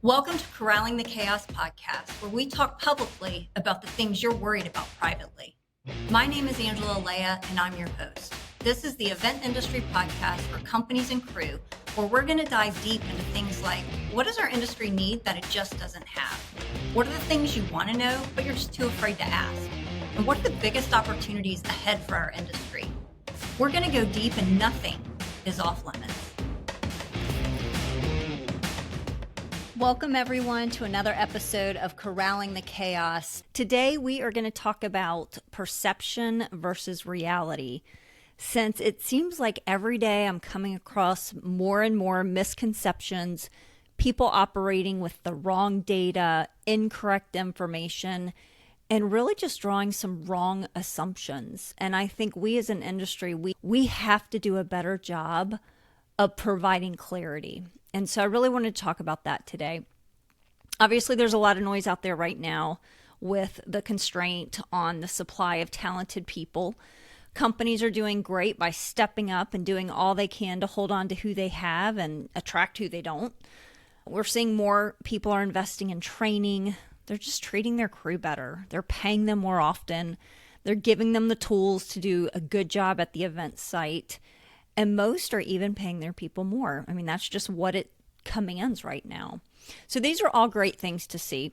Welcome to Corralling the Chaos podcast, where we talk publicly about the things you're worried about privately. My name is Alea, and I'm your host. This is the event industry podcast for companies and crew, where we're going to dive deep into things like, what does our industry need that it just doesn't have? What are the things you want to know, but you're just too afraid to ask? And what are the biggest opportunities ahead for our industry? We're going to go deep, and nothing is off limits. Welcome, everyone, to another episode of Corralling the Chaos. Today, we are going to talk about perception versus reality, since it seems like every day I'm coming across more and more misconceptions, people operating with the wrong data, incorrect information, and really just drawing some wrong assumptions. And I think we as an industry, we have to do a better job of providing clarity. And so I really wanted to talk about that today. Obviously, there's a lot of noise out there right now with the constraint on the supply of talented people. Companies are doing great by stepping up and doing all they can to hold on to who they have and attract who they don't. We're seeing more people are investing in training. They're just treating their crew better. They're paying them more often. They're giving them the tools to do a good job at the event site. And most are even paying their people more. I mean, that's just what it commands right now. So these are all great things to see.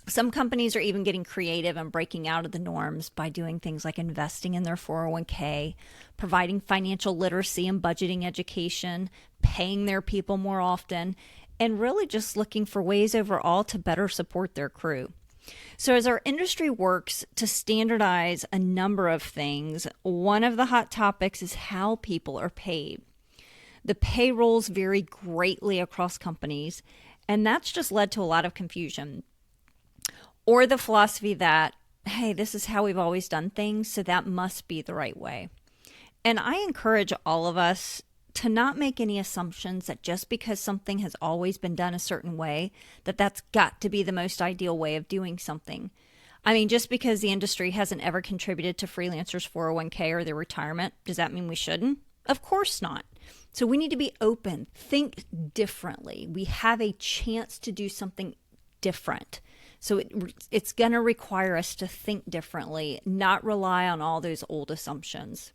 Some companies are even getting creative and breaking out of the norms by doing things like investing in their 401k, providing financial literacy and budgeting education, paying their people more often, and really just looking for ways overall to better support their crew. So as our industry works to standardize a number of things, one of the hot topics is how people are paid. The payrolls vary greatly across companies, and that's just led to a lot of confusion. Or the philosophy that, hey, this is how we've always done things, so that must be the right way. And I encourage all of us to not make any assumptions that just because something has always been done a certain way, that's got to be the most ideal way of doing something. I mean, just because the industry hasn't ever contributed to freelancers' 401k or their retirement, does that mean we shouldn't? Of course not. So we need to be open, think differently. We have a chance to do something different. So it's going to require us to think differently, not rely on all those old assumptions.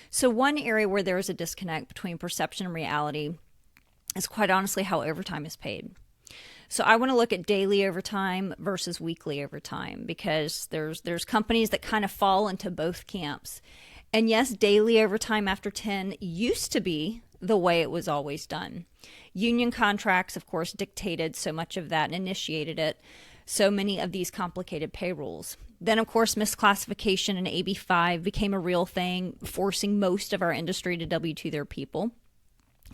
So one area where there is a disconnect between perception and reality is quite honestly how overtime is paid. So I want to look at daily overtime versus weekly overtime because there's companies that kind of fall into both camps. And yes, daily overtime after 10 used to be the way it was always done. Union contracts, of course, dictated so much of that and initiated it. So many of these complicated payrolls. Then, of course, misclassification in AB5 became a real thing, forcing most of our industry to W-2 their people.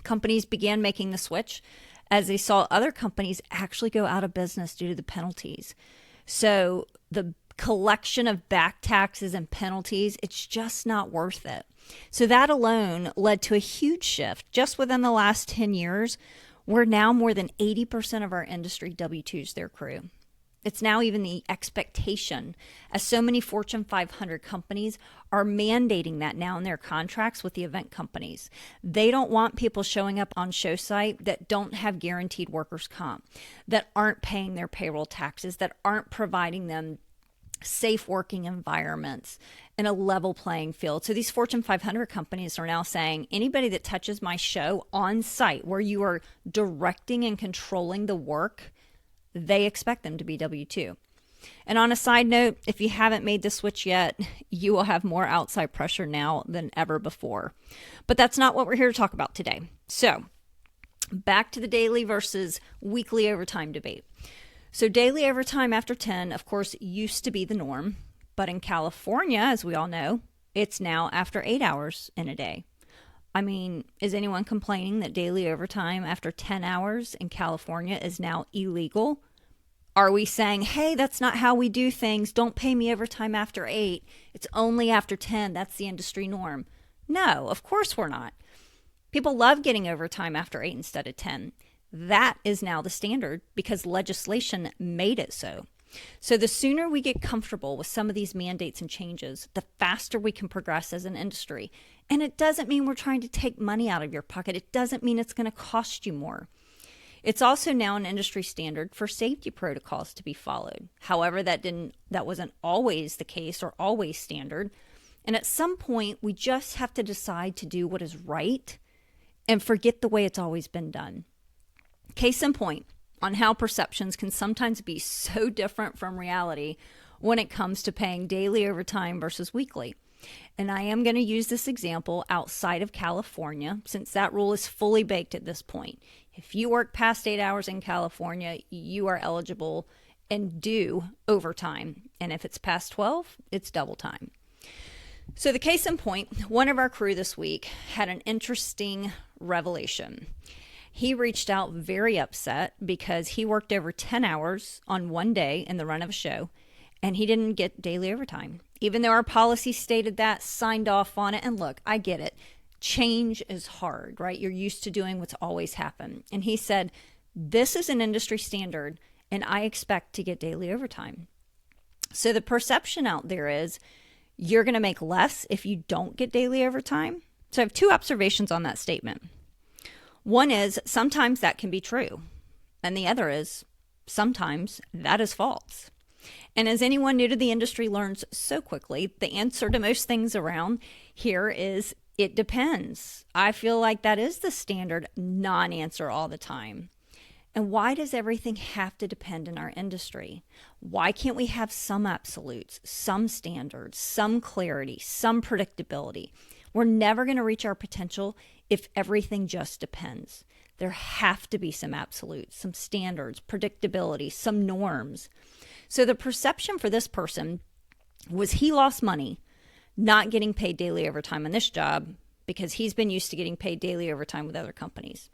Companies began making the switch as they saw other companies actually go out of business due to the penalties. So the collection of back taxes and penalties, it's just not worth it. So that alone led to a huge shift. Just within the last 10 years, where now more than 80% of our industry W-2s their crew. It's now even the expectation, as so many Fortune 500 companies are mandating that now in their contracts with the event companies. They don't want people showing up on show site that don't have guaranteed workers' comp, that aren't paying their payroll taxes, that aren't providing them safe working environments and a level playing field. So these Fortune 500 companies are now saying anybody that touches my show on site where you are directing and controlling the work, they expect them to be W-2. And on a side note, if you haven't made the switch yet, you will have more outside pressure now than ever before. But that's not what we're here to talk about today. So back to the daily versus weekly overtime debate. So daily overtime after 10, of course, used to be the norm. But in California, as we all know, it's now after 8 hours in a day. I mean, is anyone complaining that daily overtime after 10 hours in California is now illegal? Are we saying, hey, that's not how we do things. Don't pay me overtime after 8. It's only after 10. That's the industry norm. No, of course we're not. People love getting overtime after 8 instead of 10. That is now the standard because legislation made it so. So the sooner we get comfortable with some of these mandates and changes, the faster we can progress as an industry. And it doesn't mean we're trying to take money out of your pocket. It doesn't mean it's going to cost you more. It's also now an industry standard for safety protocols to be followed. However, that wasn't always the case or always standard. And at some point, we just have to decide to do what is right and forget the way it's always been done. Case in point on how perceptions can sometimes be so different from reality when it comes to paying daily overtime versus weekly. And I am going to use this example outside of California, since that rule is fully baked at this point. If you work past 8 hours in California, you are eligible and due overtime. And if it's past 12, it's double time. So the case in point, one of our crew this week had an interesting revelation. He reached out very upset because he worked over 10 hours on one day in the run of a show, and he didn't get daily overtime. Even though our policy stated that, signed off on it, and look, I get it. Change is hard, right? You're used to doing what's always happened. And he said, this is an industry standard, and I expect to get daily overtime. So the perception out there is you're going to make less if you don't get daily overtime. So I have two observations on that statement. One is sometimes that can be true, and the other is sometimes that is false. And as anyone new to the industry learns so quickly, the answer to most things around here is it depends. I feel like that is the standard non-answer all the time. And why does everything have to depend in our industry? Why can't we have some absolutes, some standards, some clarity, some predictability? We're never going to reach our potential if everything just depends. There have to be some absolutes, some standards, predictability, some norms. So the perception for this person was he lost money not getting paid daily overtime on this job because he's been used to getting paid daily overtime with other companies.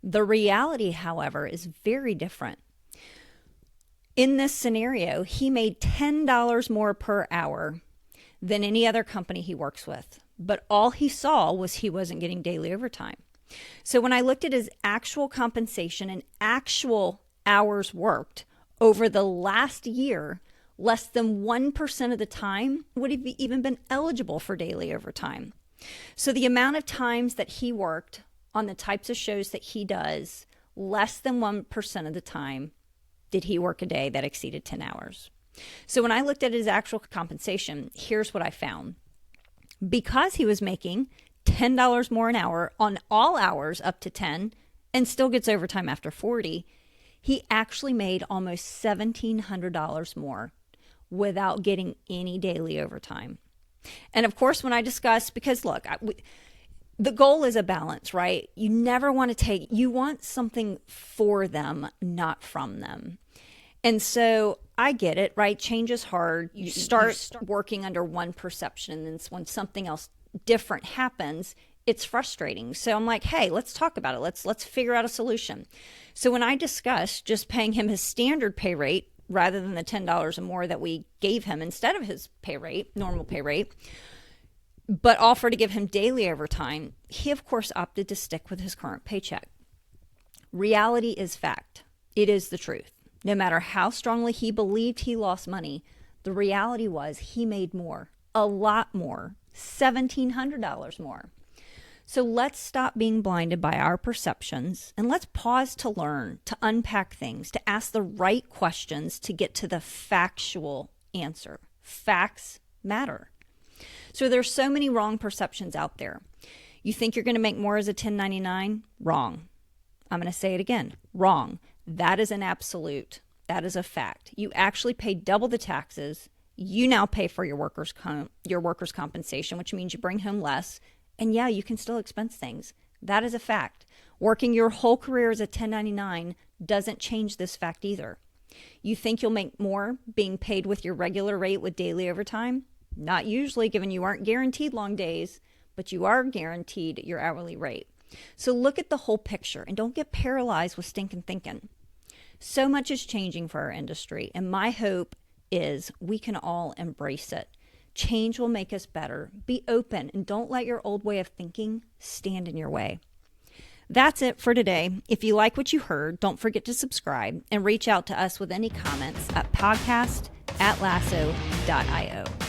The reality, however, is very different. In this scenario, he made $10 more per hour than any other company he works with, but all he saw was he wasn't getting daily overtime. So when I looked at his actual compensation and actual hours worked over the last year, less than 1% of the time would have even been eligible for daily overtime. So the amount of times that he worked on the types of shows that he does, less than 1% of the time did he work a day that exceeded 10 hours. So when I looked at his actual compensation, here's what I found. Because he was making $10 more an hour on all hours up to 10 and still gets overtime after 40, he actually made almost $1,700 more without getting any daily overtime. And of course, when I discuss, because look, the goal is a balance, right? You never want to you want something for them, not from them. And so I get it, right? Change is hard. You start working under one perception, and then when something else different happens, it's frustrating. So I'm like, hey, let's talk about it. Let's figure out a solution. So when I discussed just paying him his standard pay rate rather than the $10 or more that we gave him instead of his pay rate, normal pay rate, but offer to give him daily overtime, he of course opted to stick with his current paycheck. Reality is fact. It is the truth. No matter how strongly he believed he lost money, the reality was he made more, a lot more, $1,700 more. So let's stop being blinded by our perceptions and let's pause to learn, to unpack things, to ask the right questions to get to the factual answer. Facts matter. So there's so many wrong perceptions out there. You think you're going to make more as a 1099? Wrong. I'm going to say it again. Wrong. That is an absolute. That is a fact. You actually pay double the taxes. You now pay for your workers' compensation, which means you bring home less. And yeah, you can still expense things. That is a fact. Working your whole career as a 1099 doesn't change this fact either. You think you'll make more being paid with your regular rate with daily overtime? Not usually, given you aren't guaranteed long days, but you are guaranteed your hourly rate. So look at the whole picture and don't get paralyzed with stinking thinking. So much is changing for our industry, and my hope is we can all embrace it. Change will make us better. Be open and don't let your old way of thinking stand in your way. That's it for today. If you like what you heard, don't forget to subscribe and reach out to us with any comments at podcast@lasso.io.